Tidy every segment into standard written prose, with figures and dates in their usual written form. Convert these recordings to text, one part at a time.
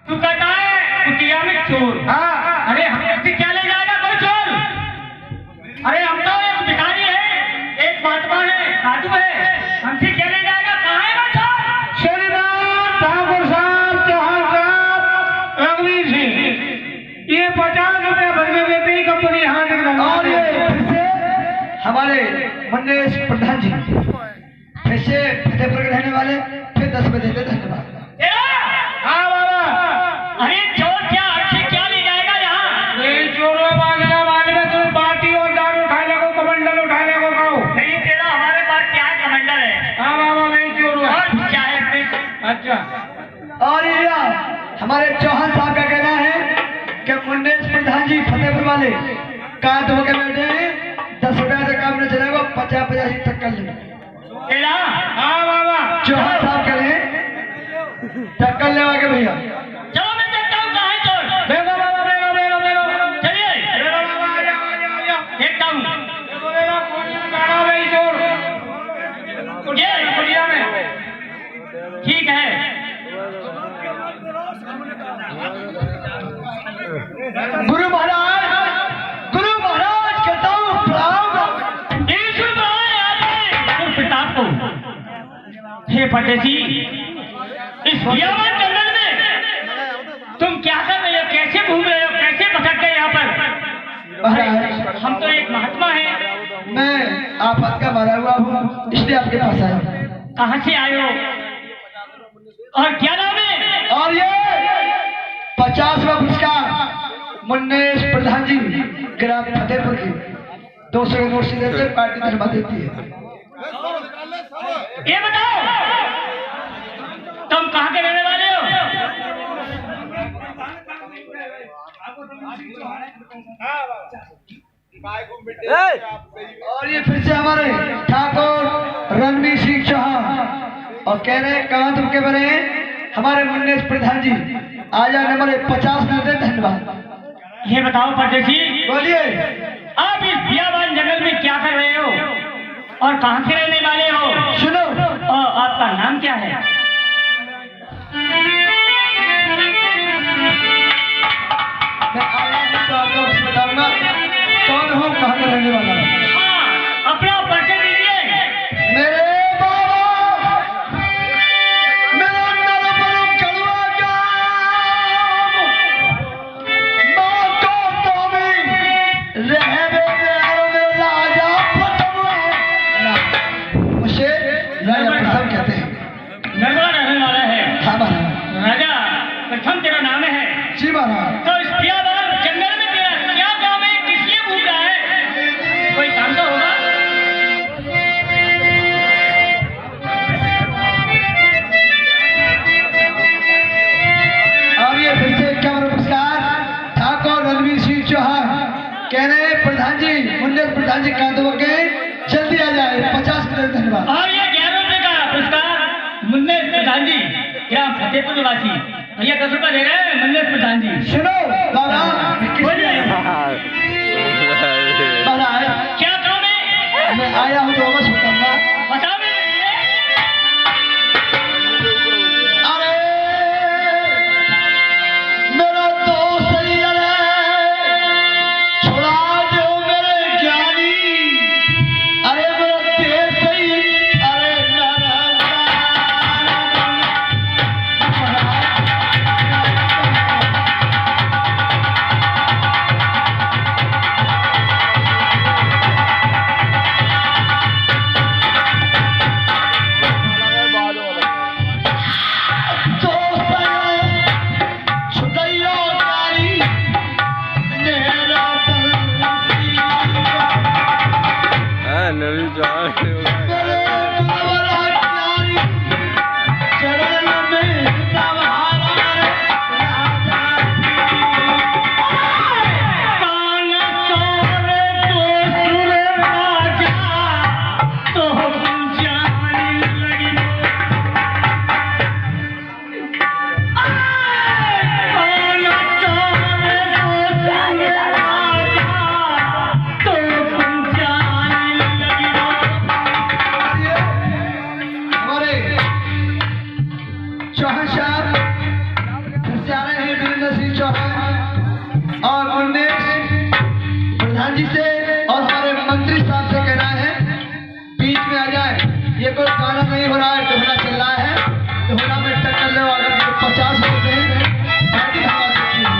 तू कहता है कुटिया में चोर। हाँ। अरे हमें से क्या ले जाएगा कोई चोर? अरे हम तो एक भिखारी है, एक महात्मा है, साधु है, हमसे क्या ले जाएगा? कहाँ है वो चोर? श्रीमान ठाकुर साहब, चौहान साहब, रघुवीर सिंह, ये 50 रुपया भर के देते ही कंपनी हाथ निकला। और ये फिर से हमारे मन्नेश प्रधान जी फिर से फतेहपुर के रहने वाले फिर 10 रुपए देते। धन्यवाद। हाँ बाबा। अरे चोर क्या हमसे क्या ले जाएगा यहाँ? ये चोरों बांधना वाले में तुम बाटी और दारू उठाने को, कमंडल उठाने को कहो। नहीं तेरा हमारे पास क्या है? कमांडर है। हाँ बाबा, मैं चोर हूँ। और क्या है इसमें? अच्छा। और ये हमारे चौहान साहब का कहना है कि मन्नेश प्रधान जी फतेहपुर वाले कांत होकर बैठे हैं, 10 रुपया से काम न चलेगा, 50-50 तक कर ले। तेरा? हाँ बाबा। चौहान साहब कह रहे हैं टक्कर ले आगे भैया। चलो मैं देखता हूँ कहाँ है चोर। देखो बाबा, देखो। चलिए देखो बाबा, आ जाओ। देखता हूँ। देखो कोई में गाड़ा भाई चोर। ये कुटिया में। ठीक है। गुरु महाराज कहता हूँ प्रणाम। प्रताप को हे परदेसी, इस बियाबान जंगल में तुम क्या कर रहे हो? कैसे घूम रहे हो? कैसे भटक गए यहाँ पर? महाराज हम तो एक महात्मा हैं। मैं आफत का मारा हुआ हूँ, इसलिए आपके पास आया। कहाँ से आए हो और क्या नाम है? और ये 50वां पुरस्कार मन्नेश प्रधान जी ग्राम फतेहपुर की 200 के नोट से देते, पार्टी धन्यवाद देती है। ये बताओ तुम कहाँ के रहने वाले हो? और ये फिर से हमारे ठाकुर रणवीर सिंह चौहान और कह रहे हैं कहाँ तुम के बने हैं? हमारे मन्नेश प्रधान जी आ जाए, नंबर 50 देते। धन्यवाद। ये बताओ परदेसी, बोलिए। आप इस बियाबान जंगल में क्या कर रहे हो और कहाँ के रहने वाले हो? सुनो, और आपका नाम क्या है? मैं आया हूं तो आपको बस बताऊंगा कौन हूँ, कहाँ का रहने वाला हूँ। हाँ, अपना परिचय दीजिए। मेरे बाबा मेरा नाम कड़वा जाम, माँ को भी रहने में राजा प्रथम है। मुझे राजा प्रथम कहते हैं। नरवा रहने वाला है। हाँ महाराज। राजा प्रथम तेरा नाम है। जी महाराज। तो इस बियाबान जंगल में तेरा क्या काम है? किस लिए घूम रहा है? कोई काम तो होगा। और ये फिर से क्या पुरस्कार ठाकुर रणवीर सिंह चौहान कह रहे हैं प्रधान जी, मुन्नेश प्रधान जी कांत के जल्दी आ जाए। 50 रुपये। धन्यवाद। और ये 11 रुपए का पुरस्कार मुन्नेश प्रधान जी ग्राम फतेहपुर निवासी भैया 10 रुपए दे रहे हैं। मुन्नेश प्रधान जी सुनो बाबा, बोलिए। महाराज क्या काम है? मैं आया हूँ तो बस बताऊंगा। बताओ। अरे मेरा दोस्त ही अरे छुड़ा दो मेरे ज्ञानी, अरे मेरा देश ही अरे चौहान और मुन्नेश प्रधान जी से और हमारे मंत्री साहब से कहना है बीच में आ जाए। ये कोई गाना नहीं हो रहा है, डोहला चल रहा है। डोहला में टक्कर लो, अगर 50 होते हैं पार्टी हवा देती है।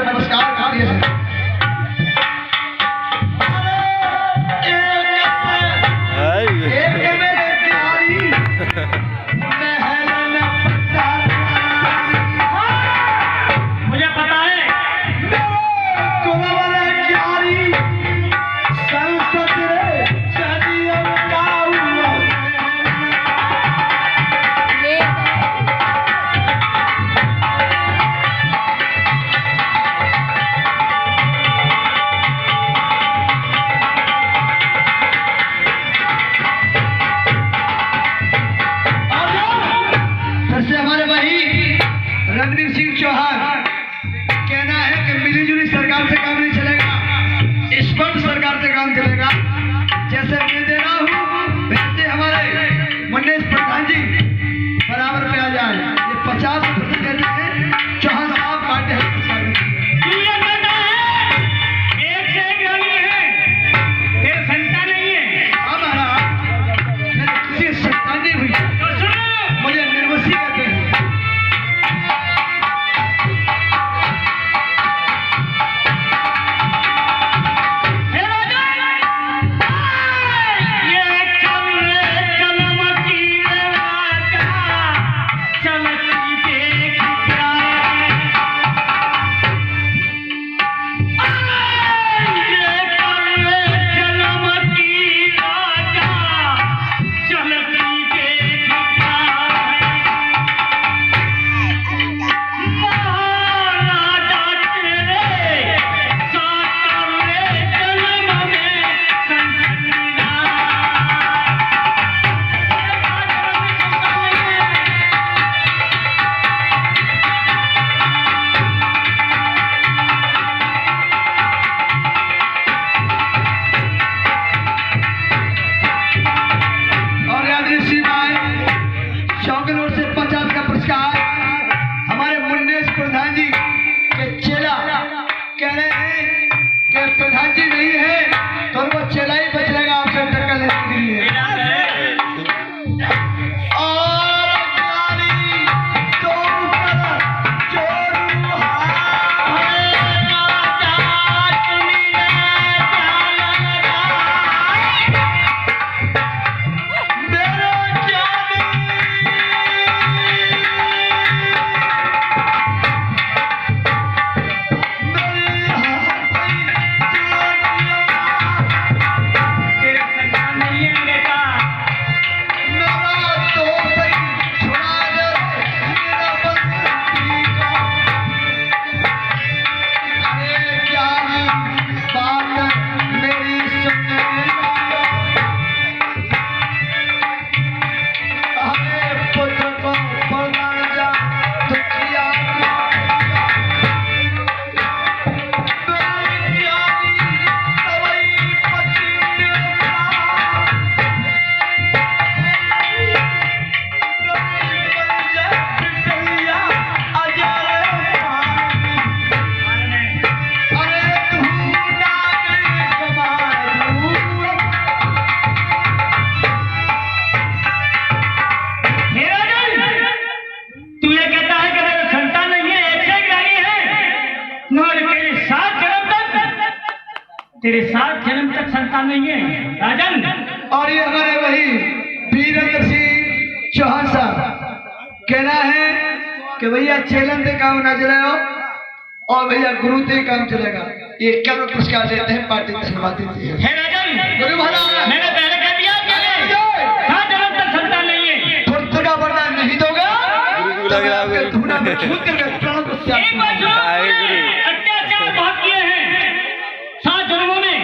नमस्कार कार्य है। मुझे पता है रणवीर सिंह चौहान कहना है कि मिलीजुली सरकार से काम नहीं चलेगा, स्पष्ट सरकार से काम चलेगा। जैसे मैं दे रहा हूँ वैसे हमारे मुन्नेश प्रधान जी बराबर पे आ जाए। ये 50% कहते हैं चौहान साहब काटे किसी संतान नहीं हुई, मुझे निर्वसी कहते हैं। प्रधान जी नहीं है तो वो चेला ही बच रहेगा आपसे टक्कर लेने के लिए। तेरे 7 जन्म तक संतान नहीं है राजन। और ये हमारे वही वीरेंद्र सिंह चौहान साहब कहना है कि भैया चेलन से काम ना चले हो, और भैया गुरु से ही काम चलेगा। ये केवल पुरस्कार देते हैं, पार्टी धन्यवाद देती है। हे राजन, गुरु महाराज मैंने पहले कह दिया कहाँ जन्म तक संतान नहीं है। पुत्र का वरदान नहीं दोगे धूना में छूट के प्राणों को त्याग एक बार सुनो, अत्याचार बहुत किए हैं 7 जन्मों में।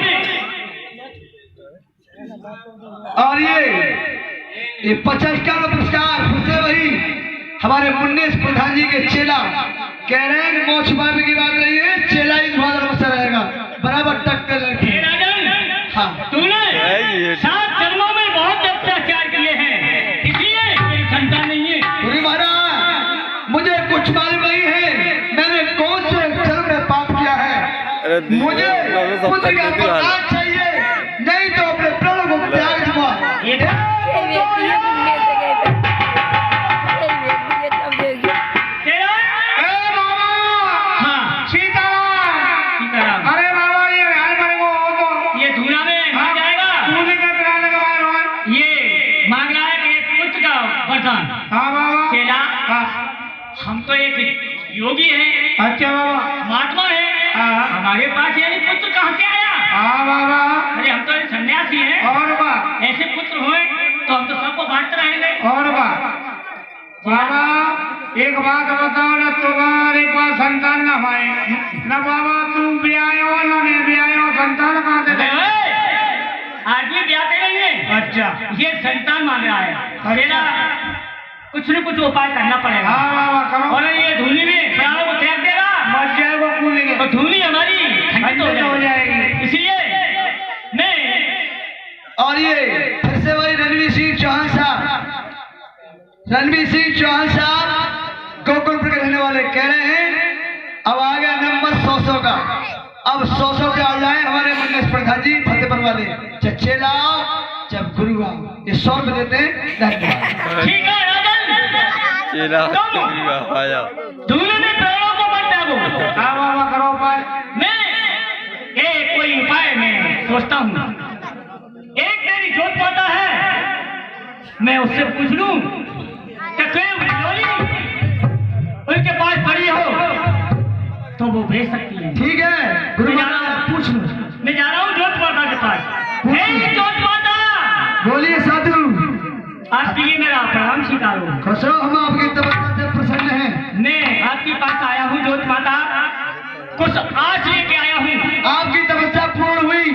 और ये 50 का पुरस्कार फिर से वही हमारे मुन्नेश प्रधान जी के चेला कह रहे हैं। मोक्ष मार्ग की बात नहीं है, चेला ही तुम्हारा से रहेगा, बराबर टक्कर लड़की। हे राजन, हाँ तूने 7 जन्मों में बहुत अत्याचार किए हैं, इसलिए मेरी संतान नहीं है। गुरु महाराज मुझे कुछ मालूम नहीं है मैंने कौन से जन्म में पाप किया है। मुझे पुत्र का वरदान चाहिए, नहीं तो अपने प्राणों को त्याग दूंगा। ये तेरा हाँ सीताराम, अरे बाबा ये हाल मेरे को हो तो ये धूना में मर जाएगा। तूने क्या कराने का बाहर ये मांग रहा है कि एक पुत्र का वरदान। हाँ बाबा चेला, हाँ हम तो एक योगी हैं, अच्छा बाबा महात्मा है, हाँ हमारे पास ये पुत्र कहाँ से आया। हाँ बाबा अरे हम तो एक सन्यासी हैं, और बा ऐसे पुत्र हुए तो हम तो सबको बांटते रहेंगे। और बा बाबा एक बात बताओ ना, तुम्हारे पास संतान न भाई न बाबा, तुम ब्यायो न मैं ब्यायो, संतान कहाँ से दे? आदमी ब्याहते नहीं है। अच्छा ये संतान मांग रहा है, चेला कुछ न कुछ उपाय करना पड़ेगा। हाँ बाबा करो, और ये धूनी में प्राणों को त्याग देगा, मर जाएगा कूदेंगे तो धूनी हमारी खंडित हो जाएगी। इसलिए मैं और ये फिर से वही रणवीर सिंह चौहान साहब, रणवीर सिंह चौहान साहब गोकुलपुर के रहने वाले कह रहे हैं अब आ गया नंबर 100 का, अब 100 पे आ जाए हमारे मुन्नेश प्रधान जी फतेहपुर वाले। जब चेला आओ जब गुरु आओ, ये 100 में देते हैं। धन्यवाद। ठीक है राजन, धूनी में प्राणों को मत त्यागो। हाँ बाबा करो उपाय। मैं एक कोई उपाय मैं सोचता हूँ। एक मेरी जोत माता है, मैं उससे पूछ लूं कि कोई बिजौली उनके पास पड़ी हो तो वो भेज सकती है। ठीक है गुरु महाराज पूछ लो। मैं जा रहा हूँ जोत माता के पास। हे जोत माता, बोलिए साधु। आपके लिए मेरा प्रणाम स्वीकारो। खुशो, हम आपकी तपस्या से प्रसन्न हैं। मैं आपके पास आया हूँ जोत माता, कुछ आस लेके आया हूँ। आपकी तपस्या पूर्ण हुई,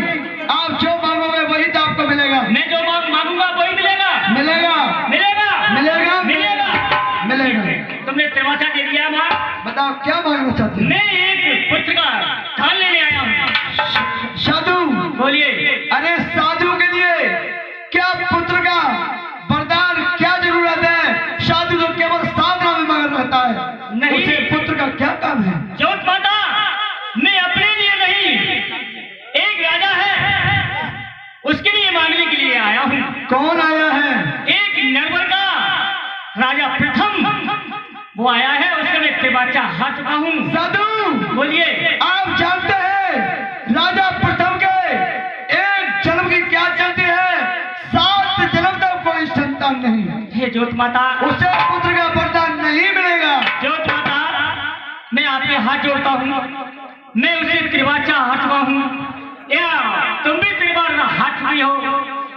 आप जो मांगोगे वही तो आपको मिलेगा। मैं जो मांगूंगा वही मिलेगा। मिलेगा मिलेगा मिलेगा मिलेगा मिलेगा। तुमने तमाचा दे दिया माँ। बताओ क्या मांगना चाहते हैं? मैं एक पुत्र का धान लेने आया हूँ। साधु बोलिए। अरे साधु के लिए क्या पुत्र का वरदान क्या जरूरत है? साधु तो केवल साधना में मगन रहता है, नहीं। उसे पुत्र का क्या काम है? जोत माता, मैं अपने लिए नहीं, एक राजा है उसके लिए मांगने के लिए आया हूँ। कौन आया है? एक नरवर का राजा प्रथम वो आया है, उससे मैं त्रिवाचा हार चुका हूँ। साधु बोलिए। आप जानते हैं राजा प्रथम के एक जन्म की क्या चलती है? 7 जन्म तक कोई संतान नहीं। हे जोत माता, उसे पुत्र का वरदान नहीं मिलेगा। जोत माता, मैं आपके हाथ जोड़ता हूँ, मैं उसे त्रिवाचा हार चुका हूँ, या तुम भी त्रिवार हाथ चुकी हो,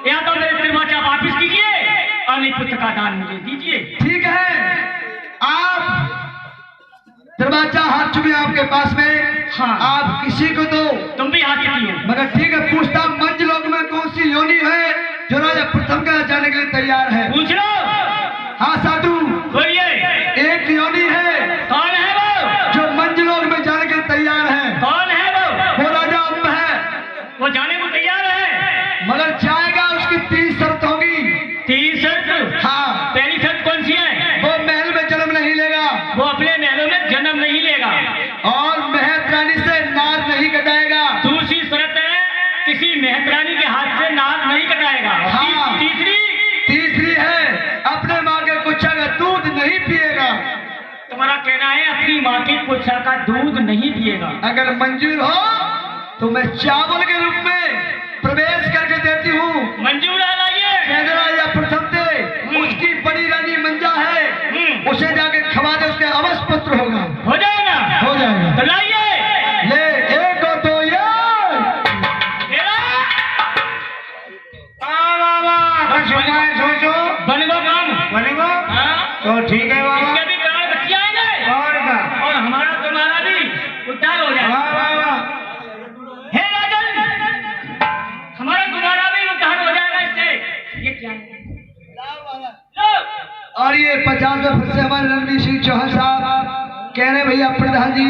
या तो मेरे त्रिवाचा वापिस कीजिए और मेरे पुत्र का दान मुझे दीजिए। ठीक है, आप दरवाजा हाथ चुके हैं आपके पास में। हाँ। आप किसी को दो, तुम भी हाथ चुकी हो। मगर ठीक है, पूछता मंजलोक में कौन सी योनि है जो राजा प्रथम का जाने के लिए तैयार है? पूछ लो। हाँ साधु, बोलिए। एक योनि है कौन है वो? जो मंजलोक में जाने के लिए तैयार है। कौन है वो? वो राजा अम्ब है, वो जाने को तैयार है, मगर जाएगा उसकी 3 शर्त होगी। 3 शर्त? हाँ। पहली शर्त कौन सी है? वो महल में जन्म नहीं लेगा, वो अपने महलों में जन्म नहीं लेगा, और मेहतरानी से नार नहीं कटाएगा। दूसरी शर्त है किसी मेहतरानी के हाथ से नाक नहीं कटाएगा। हाँ। तीसरी है अपने माँ के कुच्छा का दूध नहीं पिएगा। तुम्हारा कहना है अपनी माँ की कुच्छा का दूध नहीं पिएगा। अगर मंजूर हो तो मैं चावल के रूप में प्रवेश करके देती हूँ। मंजूर है, लाइए। राजा प्रथम से उसकी बड़ी रानी मंजा है, उसे जाके खवा दे, उसके अवश्य पुत्र होगा। हो जाएगा। हो जाएगा। तो लाइए। रहे भैया प्रधान जी,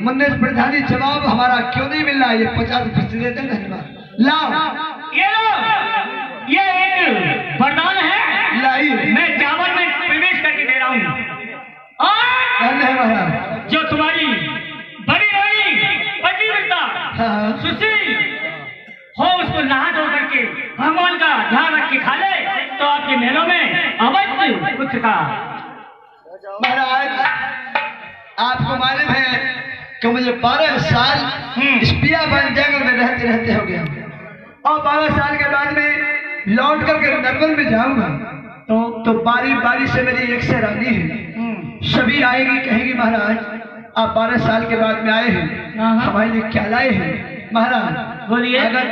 मुन्नेश प्रधान जी, जवाब हमारा क्यों नहीं मिल रहा? ये 50 देते हैं। धन्यवाद। लाओ ये लो, ये एक वरदान है, लाइए। मैं चावल में प्रवेश करके दे रहा हूँ। और महाराज जो तुम्हारी बड़ी रानी पतिव्रता हाँ। सुशील हो, उसको नहा धो करके भगवान का ध्यान रख के खा ले, तो आपके मेलों में अवश्य कुछ का। महाराज आपको मालूम है कि मुझे 12 साल स्पिया बन जंगल में रहते रहते हो गया, और 12 साल के बाद में लौट करके नरवल में जाऊंगा तो बारी बारी से मेरी एक से रानी है, सभी आएगी, कहेगी महाराज आप 12 साल के बाद में आए हैं, हमारे लिए क्या लाए हैं? महाराज बोलिए। अगर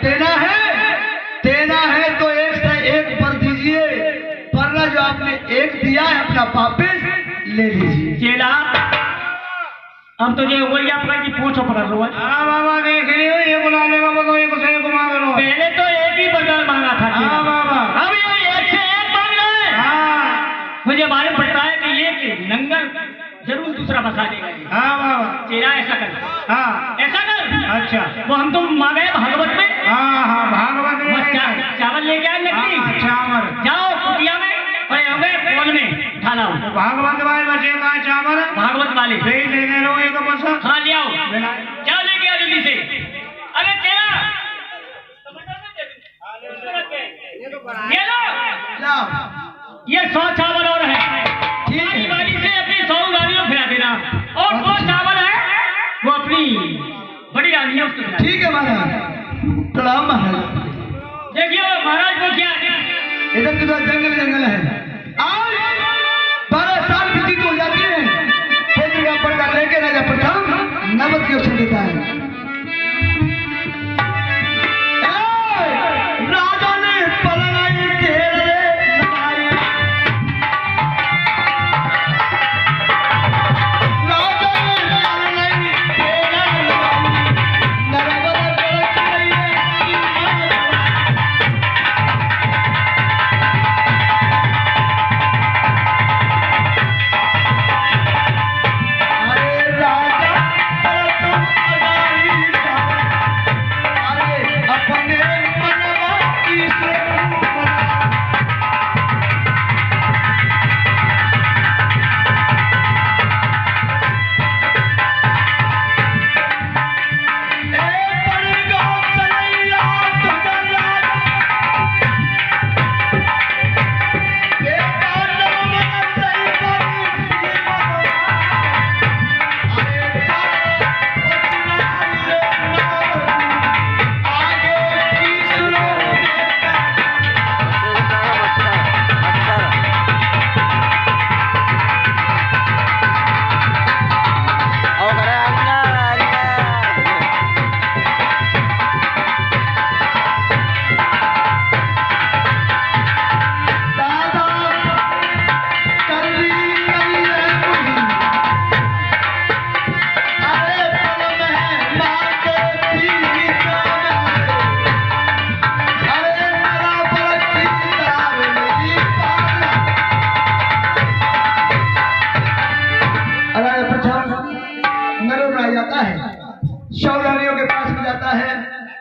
देना है तो एक से एक पर दीजिए, वरना जो आपने एक दिया है अपना वापिस ले लीजिए। चेला अब तुझे उंगलियां पकड़ की पूछो पकड़ लो। हाँ बाबा देख रही हो, ये बुला लेगा बताओ, एक से एक मांग लो। पहले तो एक ही वरदान मांगा था। हाँ बाबा। अब ये एक से एक मांग रहे हैं। हाँ मुझे मालूम पड़ता है कि ये नंगर जरूर दूसरा बसा देगा। हाँ बाबा। चेला ऐसा कर, हाँ ऐसा कर। अच्छा। वो हम तुम मांगे भागवत में। हाँ हाँ भागवत में बस चावल लेके आए लकड़ी। हाँ, चावल जाओ कुटिया में और हमें पोल में ढाला हो। भागवत वाले बचे का चावल, भागवत वाले ले लेने लो एक बस। हाँ ले आओ, जाओ लेके आओ जल्दी से। अरे चेला ये लो, लाओ। ये 100 चावल और है। ठीक है। बारी बारी से अपनी 100 गाड़ियों फिरा देना, और 2 चावल है वो अपनी बड़ी रानी है उसको खिला। ठीक है महाराज, प्रणाम महाराज। देखिए महाराज वो क्या इधर तो जंगल है, आज 12 साल व्यतीत हो जाती है, फिर दुर्गा पर्दा लेके राजा प्रथम नमक की औषध देता है। राजा ने पलनाई घेर ले लगाई, राजा ने पलनाई घेर लगाई, नरबल गलत नहीं है।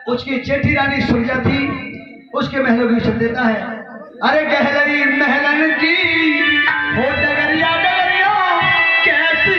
उसकी जेठी रानी सुरजा थी, उसके महलों की औषध देता है। अरे गहलरी महलन की हो डगरिया डगरिया कैसी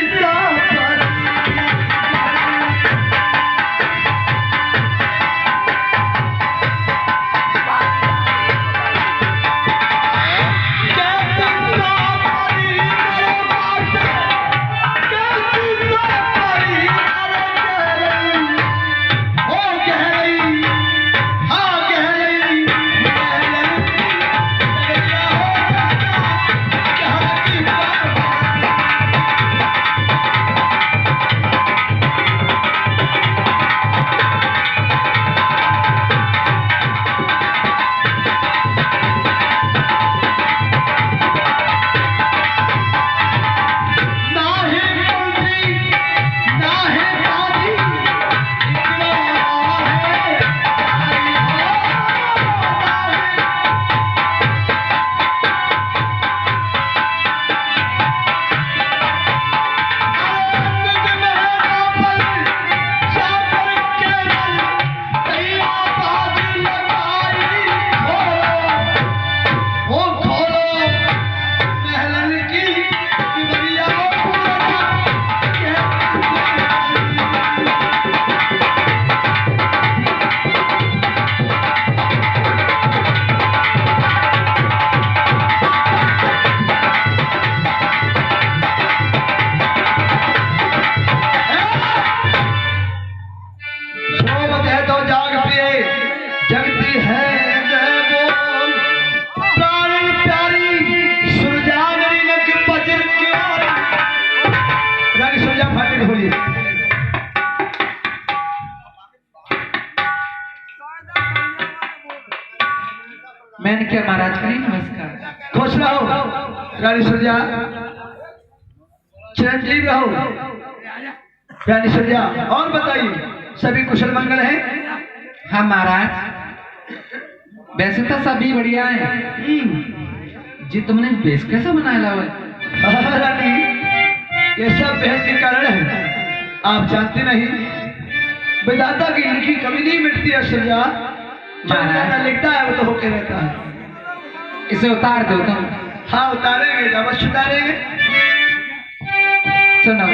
फटा फाटी बोलिए। मैंने क्या महाराज करी नमस्कार। खुश रहो रानी सुरजा, चिरंजीव रहो रानी सुरजा। और बताइए सभी कुशल मंगल हैं? हाँ महाराज, वैसे तो सभी बढ़िया है जी। तुमने बेस कैसा बनाया हुआ है? रानी ये सब बहस के कारण है, आप जानते नहीं विधाता की लिखी कभी नहीं मिटती है सुरजा। जो विधाता लिखता है वो तो होके रहता है। इसे उतार दो तुम। हाँ उतारेंगे, अवश्य उतारेंगे। सुनो,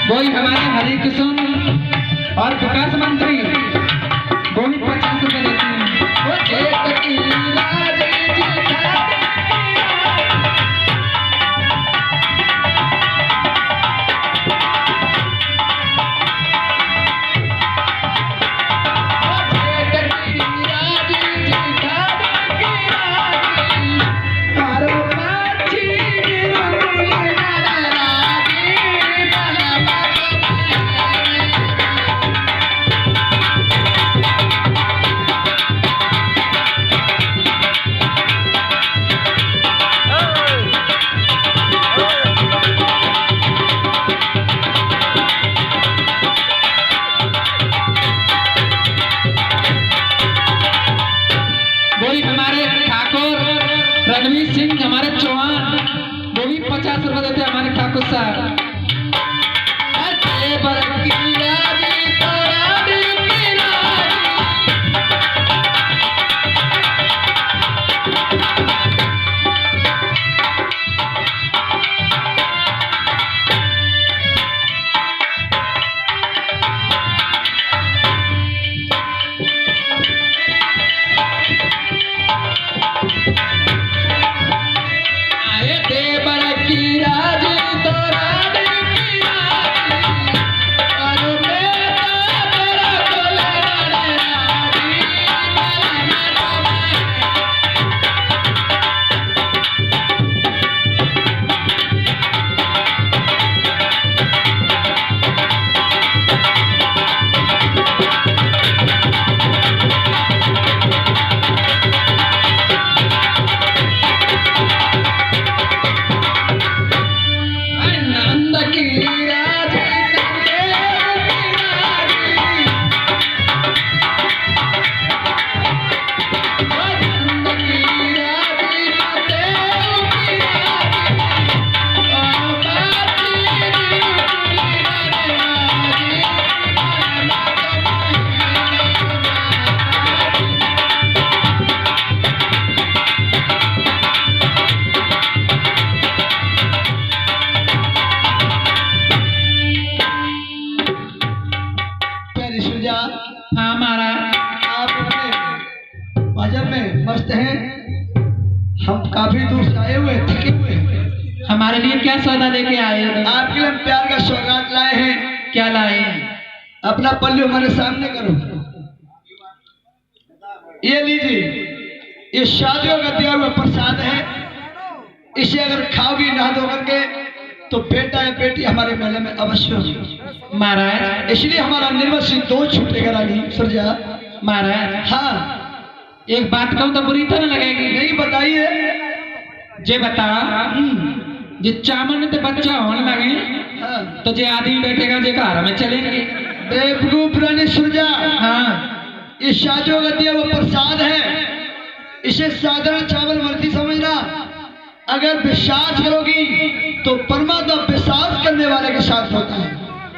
वही हमारे हरि किशन और विकास मंत्री वो भी 50 रुपए देते हैं। वो एक की राज रणवीर सिंह हमारे चौहान वो भी 50 रुपए देते हैं हमारे ठाकुर साहब। हाँ महाराज, आप अपने भजन में मस्त हैं। हम काफी दूर से आए हुए, थके हुए हैं। हमारे हमारे लिए क्या सौदा लेके आए हो? आपके लिए हम प्यार का सौगात लाए हैं। क्या लाए हैं? अपना पल्लू हमारे सामने करो। ये लीजिए, ये शादियों का दिया हुआ प्रसाद है। इसे अगर खाओगी नहा धो करके तो बेटा या बेटी हमारे मेले में अवश्य होगी महाराज। इसलिए हमारा निर्मल सिंह 2 छूटेगा रानी सुरजा। महाराज हाँ, एक बात कहूँ तो बुरी तो न लगेगी? नहीं, बताइए। जे बता जे चामन तो बच्चा होने लगे हाँ, तो जे आदमी बैठेगा जे घर में चलेंगे। बेवकूफ रानी सुरजा, हाँ, ये शादियों का दिया हुआ प्रसाद है। इसे साधारण चावल मर्जी समझना। अगर विश्वास करोगी तो परमात्मा विश्वास करने वाले के साथ होता है।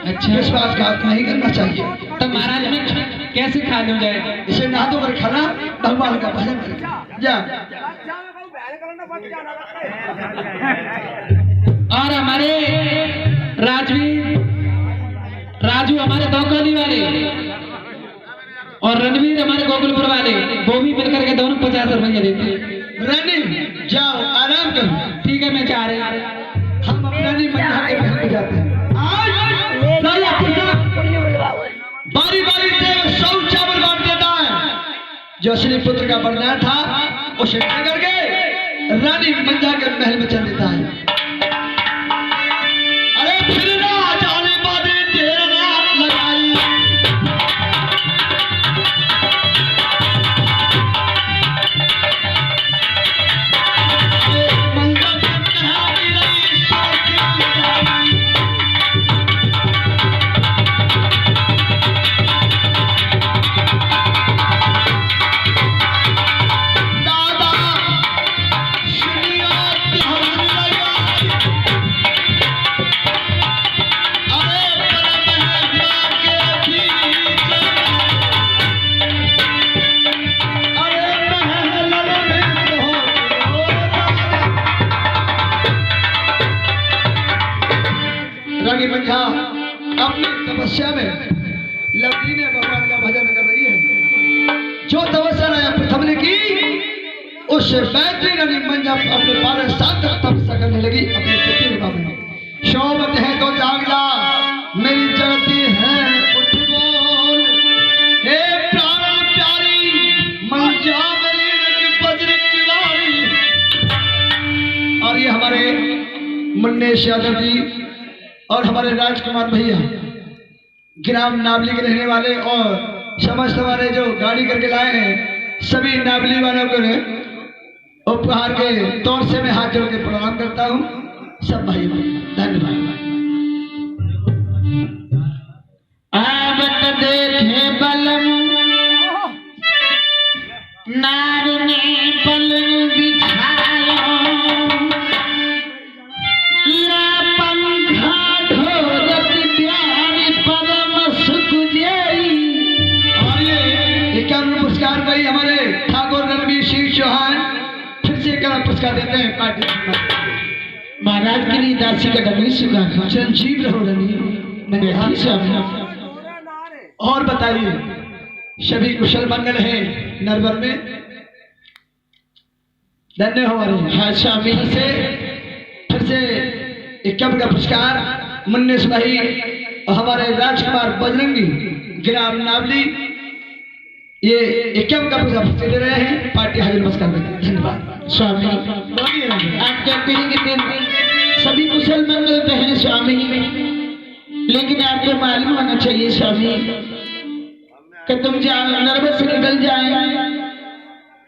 अच्छा, विश्वासघात नहीं करना चाहिए। तो महाराज में कैसे खा लूं जाएगा? इसे नहा धो कर खाना, भगवान का भजन करके जा। और हमारे राजू हमारे दौकली वाले और रणवीर हमारे गोकुलपुर वाले, वो भी मिलकर के दोनों 50 रुपये देते हैं। रानी जाओ, आराम करो। ठीक है, मैं चाह रही हम अपना नहीं मंदिर के घर पे जाते हैं। बारी बारी से 100 चावल बांट देता है। जो असली पुत्र का वरदान था उसे लेकर के रानी मंजा के महल में चल देता है। अरे फिर ना जाने बादे देर रात लगाई। मंजा के कहा भी नहीं दादा सुनिया ध्यान लगा। अरे बड़ा के बीच, अरे महल में हो। रानी मंझा अपनी तपस्या में लवली ने भगवान का भजन कर रही है। जो तपस्या राजा प्रथम ने की उससे बेहतरीन रानी मंझा अपने 12 साल तक तपस्या करने लगी अपने पति विवाह में। शोभत है तो जाग जा, मेरी जगती है उठ बोल। हे प्राण प्यारी मंझा मेरी रंग बजर किवारी। और ये हमारे मुन्नेश यादव जी और हमारे राजकुमार भैया ग्राम नावली के रहने वाले और समस्त हमारे जो गाड़ी करके लाए हैं सभी नावली वालों को उपहार के तौर से मैं हाथ जोड़ के प्रणाम करता हूँ। सब भाइयों को धन्यवाद। आवत देखे बलम नार ने पलंग बिछायो, ला पंखा ढोलक प्यारी परम सुख जाई। और ये 51 पुरस्कार भाई हमारे ठाकुर रणवीर सिंह चौहान फिर से 51 पुरस्कार देते हैं पार्टी। महाराज के लिए दासी का डबली सुखा खा संजीव रहो रनी मैंने हाथ से अपना। और बताइए सभी कुशल मंगल है नरवर में? धन्य हो हमारे। हाँ स्वामी। फिर से 51 का पुरस्कार मुन्नेश भाई और हमारे राजकुमार बजरंगी ग्राम नावली ये 51 का पुरस्कार दे रहे हैं। पार्टी हाजिर नमस्कार करते हैं। धन्यवाद स्वामी। आप कहते हैं कि दिन सभी कुशल मंगल तो हैं स्वामी, लेकिन आपको मालूम होना चाहिए स्वामी कि तुम नर्वस से निकल जाए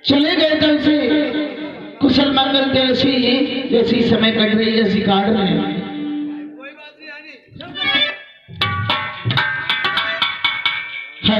चले गए तब से कुशल मंगल जैसी समय कट रही है, जैसी काट रहे हैं। है